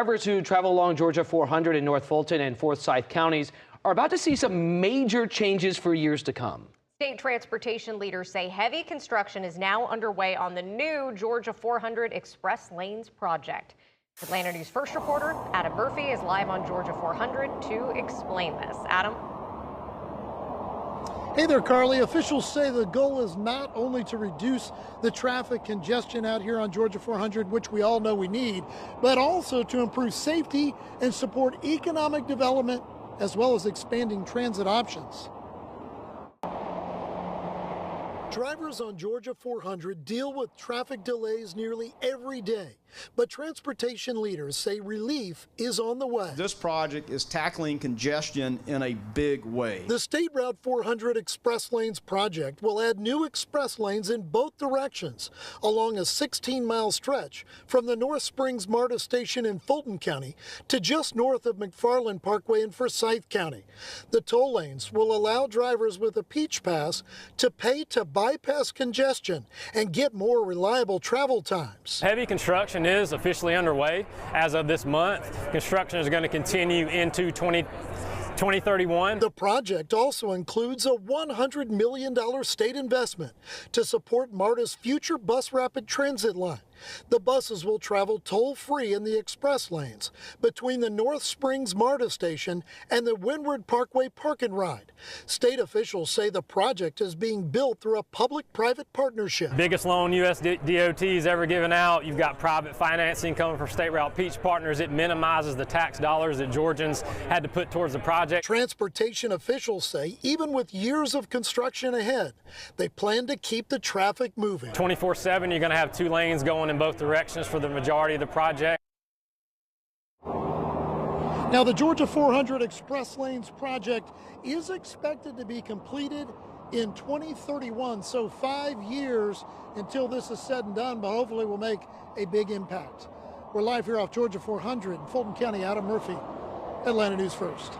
Drivers who travel along Georgia 400 in North Fulton and Forsyth counties are about to see some major changes for years to come. State transportation leaders say heavy construction is now underway on the new Georgia 400 Express Lanes project. Atlanta News First reporter Adam Murphy is live on Georgia 400 to explain this. Adam? Hey there, Carly. Officials say the goal is not only to reduce the traffic congestion out here on Georgia 400, which we all know we need, but also to improve safety and support economic development as well as expanding transit options. Drivers on Georgia 400 deal with traffic delays nearly every day, but transportation leaders say relief is on the way. This project is tackling congestion in a big way. The State Route 400 Express Lanes project will add new express lanes in both directions along a 16-mile stretch from the North Springs MARTA station in Fulton County to just north of McFarland Parkway in Forsyth County. The toll lanes will allow drivers with a Peach Pass to pay to bypass congestion and get more reliable travel times. Heavy construction is officially underway as of this month. Construction is going to continue into 2031. The project also includes a $100 million state investment to support MARTA's future bus rapid transit line. The buses will travel toll-free in the express lanes between the North Springs MARTA station and the Windward Parkway Park and Ride. State officials say the project is being built through a public-private partnership. Biggest loan US DOT's ever given out. You've got private financing coming from State Route Peach Partners. It minimizes the tax dollars that Georgians had to put towards the project. Transportation officials say even with years of construction ahead, they plan to keep the traffic moving. 24/7, you're going to have two lanes going in both directions for the majority of the project. Now, the Georgia 400 Express Lanes project is expected to be completed in 2031, so 5 years until this is said and done, but hopefully will make a big impact. We're live here off Georgia 400 in Fulton County. Adam Murphy, Atlanta News First.